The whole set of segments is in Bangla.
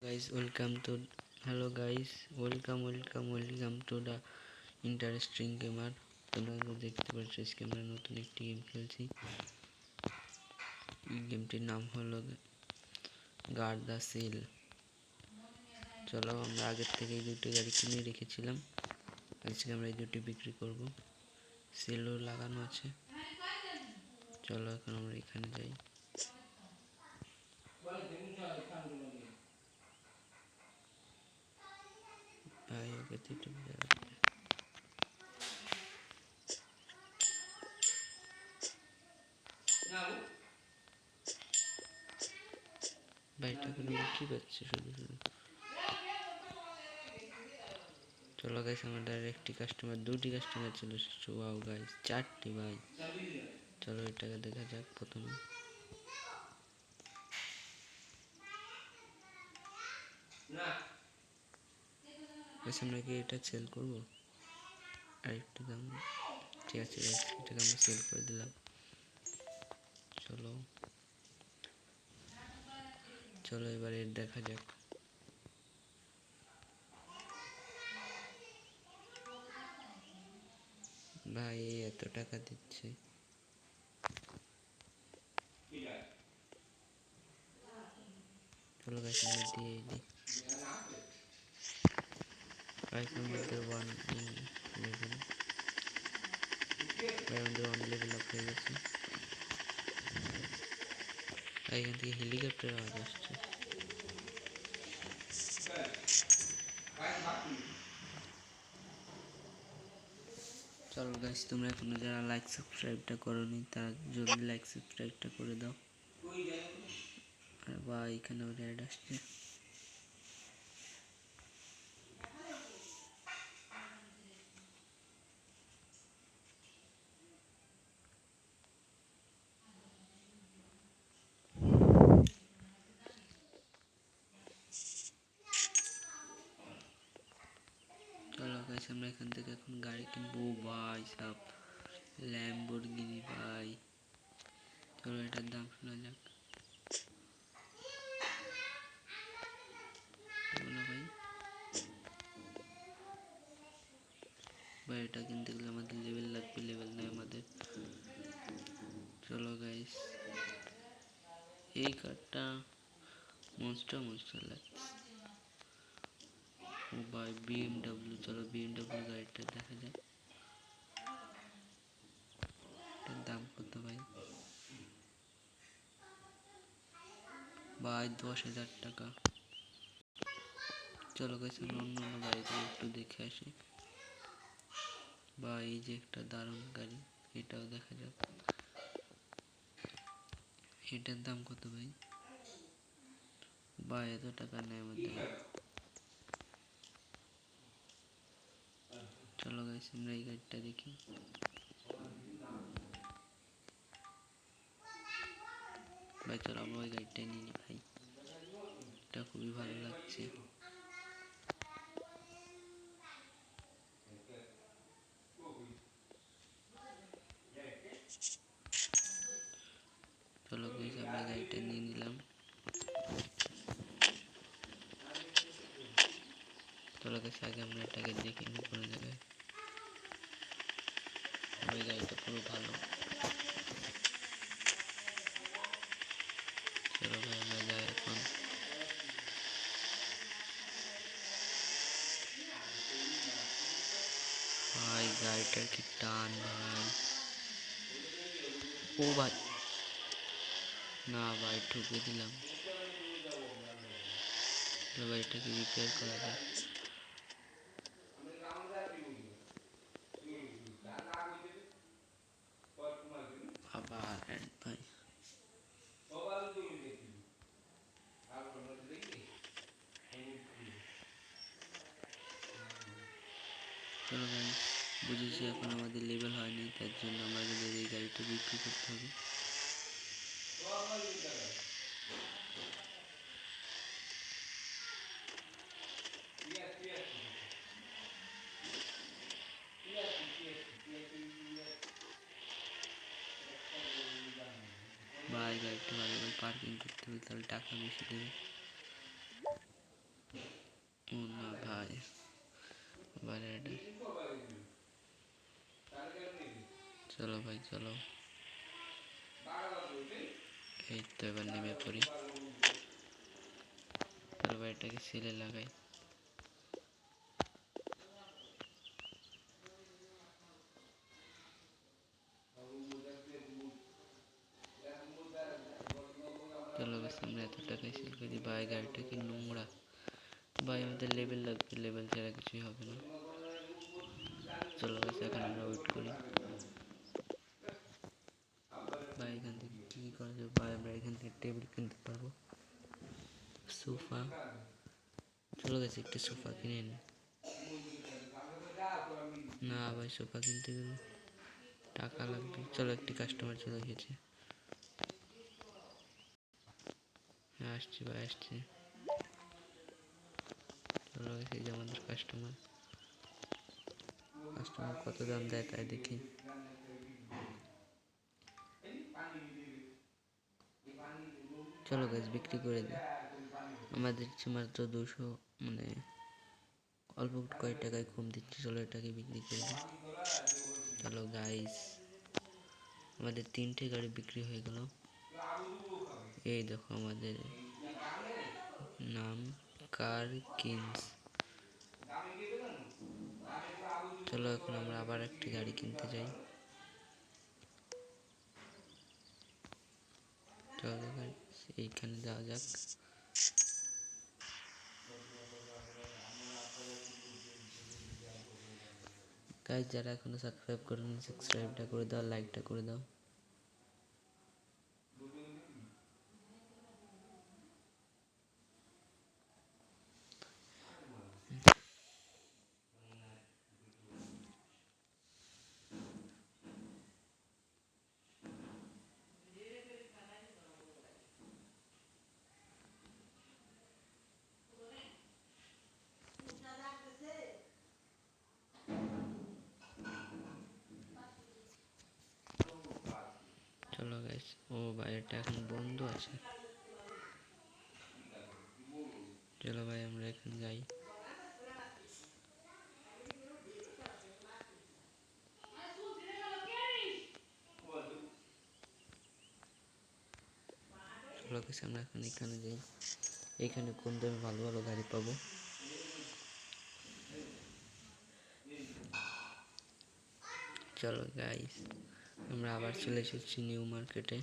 Guys, welcome to hello guys, welcome to the interesting gamer। তোমরা দেখতে পাচ্ছ আজকে আমরা নতুন একটি গেম খেলছি। গেমটির নাম হলো গার্ড দ্য সেল। চলো, আমরা আগের থেকে এই দুটি গাড়ি কিনে রেখেছিলাম, আজকে আমরা এই দুটি বিক্রি করব। সেলও লাগানো আছে। চলো এখন আমরা এখানে যাই। ভাই ওকে ভাইটা কোনো কি পাচ্ছে শুধু শুধু। চলো গাইস, আমাদের একটি কাস্টমার, দুটি কাস্টমার চলে এসেছে। ওয়াও গাইস, চারটি ভাই। চলো এটাকে দেখা যাক প্রথমে। আমরা কি এটা সেল করবো? আর একটু দাম, ঠিক আছে গাইস, এটাকে আমরা সেল করে দিলাম। চলো চলো এবার এর দেখা যাক। ভাই এত টাকা দিচ্ছে। চলো গাইস আমরা দিয়ে দিই। বাইকের মধ্যে 1 লেভেল, আমাদের 1 লেভেল আপ হয়ে গেছে। এখান থেকে হেলিকপ্টার আওয়াজ আসছে। চলো গাইস, তোমরা এখনো যারা লাইক সাবস্ক্রাইবটা করোনি তারা জলদি লাইক সাবস্ক্রাইবটা করে দাও। আর ভাই এখানে অ্যাড আসছে। চলো গাইস, আমরা এখান থেকে এখন গাড়ি কিনবো। ভাই সব ল্যাম্বরগিনি ভাই। চলো এটার দাম শোনা যাক। ভাই এটা কিনতে গেলে আমাদের লেভেল লাগবে, লেভেল নেই আমাদের। চলো গাইস, এই কারটা মনস্টার লাগছে। ও ভাই BMW। চলো BMW গাড়িটা দেখা যাক, এটার দাম কত ভাই? ভাই 10,000 টাকা। চলো গাইস, আমরা অন্য গাড়িগুলো একটু দেখে আসি। ভাই এই যে একটা দারুণ গাড়ি, এটাও দেখা যাক। এটার দাম কত ভাই? ভাই এত টাকা নেই আমাদের। চলো গাইস, আমরা এই গাড়িটা দেখি। ভাই চলো আমরা ওই গাড়িটাই নিয়ে নিই ভাই, এটা খুবই ভালো লাগছে। চলো গাইস, আমরা গাড়িটা নিয়ে নিলাম। চলো গাইস, আগে আমরা এটাকে দেখি নিই কোনো জায়গায়। ওই গাড়িটা পুরো ভালো। চলো ভাই আমরা যাই এখন। ভাই গাড়িটার কি টান ভাই। ও ভাই না ভাই, ঠুকে দিলাম। চলো এটাকে রিপেয়ার করা যায়। আবার অ্যাড ভাই। চলো ভাই, বুঝেছি এখন আমাদের লেভেল হয়নি, তার জন্য আমাদের এই গাড়িটা বিক্রি করতে হবে। ভাই গাড়িটা ভালোভাবে পার্কিং করতে হবে, তাহলে টাকা বেশি দেবে। বাইরে এটা চলো ভাই চলো। এই তো এবার নেমে পড়ি। চলো ভাই এটাকে সিলে লাগাই। চলো গাছ আমরা এত টাকায় সেল করি ভাই, গাড়িটা কি নোংরা ভাই, আমাদের লেভেল লাগবে, লেভেল ছাড়া কিছুই হবে না। চলো গাছ এখন আমরা ওয়েট করি ভাই, এখান থেকে কী করা যাবে ভাই, আমরা এখান থেকে টেবিল কিনতে পারবো, সোফা। চলো গেছে একটি সোফা কিনে নি। না ভাই সোফা কিনতে গেলে টাকা লাগবে। চলো একটি কাস্টমার চলে এসেছে। হ্যাঁ আসছি ভাই আসছি। চলো গেছে এই যে আমাদের কাস্টমার। কাস্টমার কত দাম দেয় তাই দেখি। চলো গাছ বিক্রি করে দিই। আমাদের দিচ্ছে মাত্র 200, মানে অল্প কয়েক টাকায় কম দিচ্ছে। চলো এটাকে বিক্রি করে দিই। চলো গাইস আমাদের 3টে গাড়ি বিক্রি হয়ে গেল। এই দেখো আমাদের নাম কার কিংস। চলো এখন আমরা আবার একটি গাড়ি কিনতে যাই। চলো এইখানে যাওয়া যাক। গাইস যারা এখনো সাবস্ক্রাইব করেনি সাবস্ক্রাইবটা করে দাও, লাইকটা করে দাও। চলো গাইস, ও ভাই এটা এখন বন্ধ আছে। চলো ভাই আমরা এখন যাই। চলো গাইস আমরা এখন এখানে যাই। এখানে কোন দামে ভালো ভালো গাড়ি পাবো। চলো গাইস আমরা আবার চলে এসেছি নিউ মার্কেটে।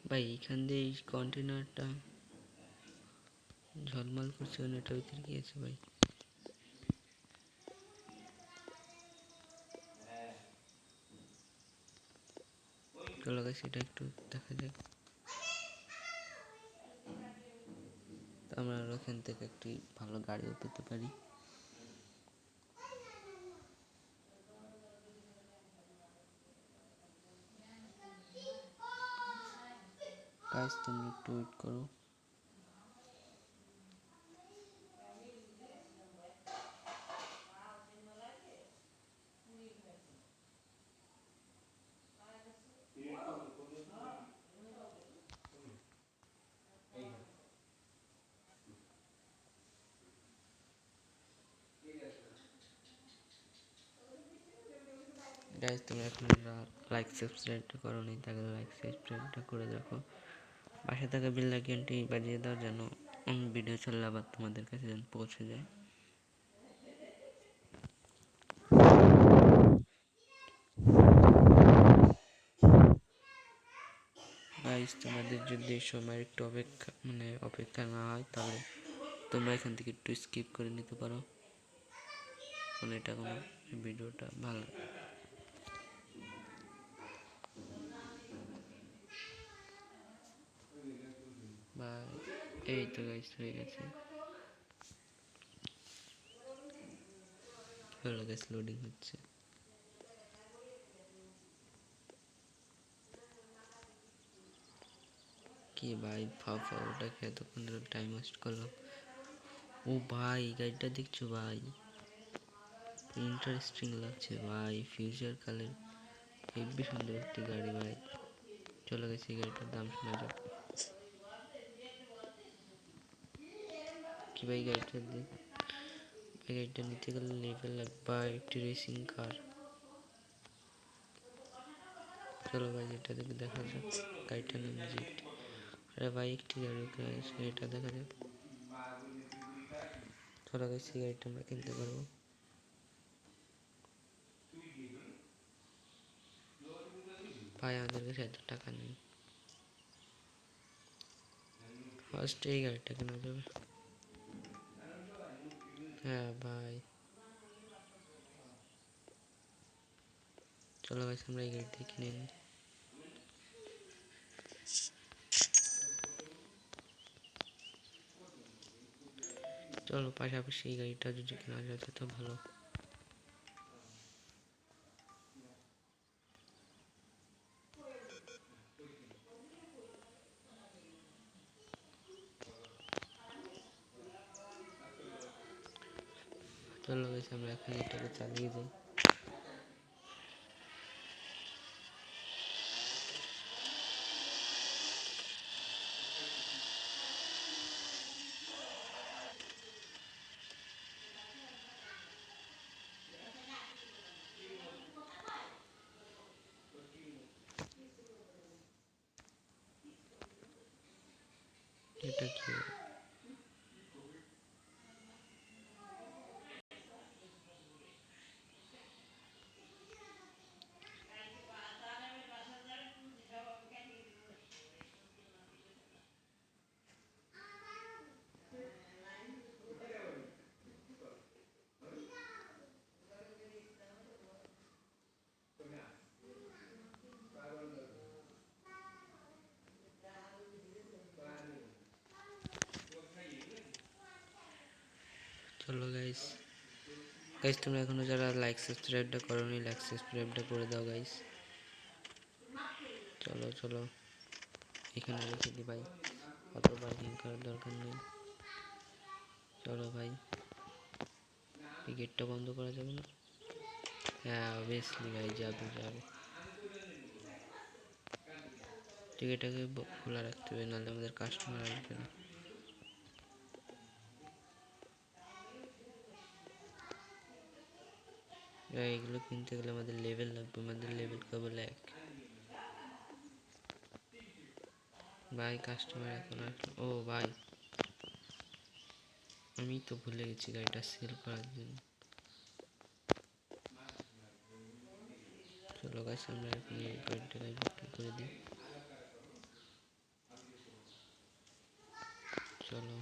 ভাই এখান দিয়ে এই কন্টেনারটা ঝলমল করছে, এটার ভিতরে কি আছে ভাই? চলো গাইস এটা একটু দেখা যাক। আমরা ওখান থেকে একটি ভালো গাড়িও পেতে পারি। গাইস তুমি একটু ওয়েট করো। গাইস তোমরা এখন লাইক সাবস্ক্রাইবটা করো নি, তাহলে লাইক সাবস্ক্রাইবটা করে দেখো। পাশে থাকা বেল আইকনটি বাজিয়ে দাও যেন ভিডিও ছাড়লে আবার তোমাদের কাছে যেন পৌঁছে যায়। গাইস তোমাদের যদি সময় একটু অপেক্ষা না হয় তাহলে তোমরা এখান থেকে একটু স্কিপ করে নিতে পারো, মানে এটা কোনো ভিডিওটা ভালো। বা এই তো গাইস হয়ে গেছে। হলো গাইস লোডিং হচ্ছে। কি ভাই ফাফা ওটাকে এতক্ষণ টাইম ওয়েস্ট করলাম। ও ভাই গাড়িটা দেখছো ভাই, ইন্টারেস্টিং লাগছে ভাই, ফিউচার কালের হেব্বি সুন্দর একটি গাড়ি ভাই। চলে গেছে গাড়িটার দাম শোনা যাক। কি ভাই গাড়িটা দিয়ে, গাড়িটা নিতে গেলে লেভেল লাগবে একটি রেসিং কার। চলো ভাই এটা দেখে দেখা যাক, গাড়িটার নাম জিট। আরে ভাই একটি গাড়ি এটা দেখা যাক। চলো গাইস এই গাড়িটা আমরা কিনতে পারবো। ভাই আমাদের কাছে এত টাকা নেই, ফার্স্ট এই গাড়িটা কেনা যাবে। হ্যাঁ ভাই চলো গাইস আমরা এই গাড়িটা কিনে নিই। চলো পাশাপাশি এই গাড়িটা যদি কেনা যায় তো ভালো। চলো গাইস আমরা এখন এটাকে চালিয়ে যাই। এটা কি চলো গাইস, গাইস তোমরা এখনো যারা লাইক সাবস্ক্রাইবটা করোনি লাইক সাবস্ক্রাইবটা করে দাও গাইস। চলো চলো এখানে রেখে দিই ভাই, অত বার্গেনিং করার দরকার নেই। চলো ভাই এই গেটটা বন্ধ করা যাবে না? হ্যাঁ অবভিয়াসলি ভাই যাবে যাবে, ঠিক এটাকে খোলা রাখতে হবে নাহলে আমাদের কাস্টমার আসবে না। এগুলো কিনতে গেলে আমাদের লেভেল লাগবে, আমাদের লেভেল কেবল 1। ভাই কাস্টমার এখন আসলো। ও ভাই আমি তো ভুলে গেছি গাড়িটা সেল করার জন্য। চলো গাইস আমরা এখন এই গাড়িটাকে বিক্রি করে দিই। চলো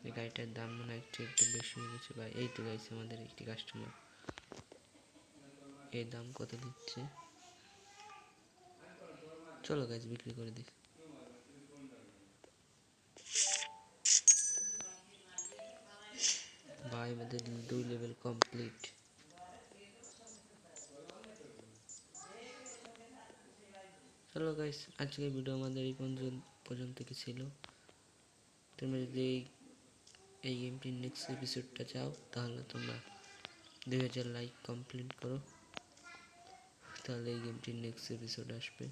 এই গাড়িটার দাম মনে হয় একটু বেশি হয়ে গেছে ভাই। এই তো গাইছে আমাদের একটি কাস্টমার, এই দাম কত দিচ্ছে? চলো গাইস বিক্রি করে দিই। ভাই আমাদের 2 লেভেল কমপ্লিট। চলো গাইস আজকের ভিডিও আমাদের এই পর্যন্ত কি ছিল। তোমরা যদি এই গেমটির নেক্সট এপিসোডটা চাও তাহলে তোমরা 2000 লাইক কমপ্লিট করো, তাহলে এই গেমটির নেক্সট এপিসোড আসবে।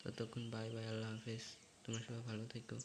ততক্ষণ বাই বাই, আল্লাহ হাফেজ, তোমরা সবাই ভালো থেকো।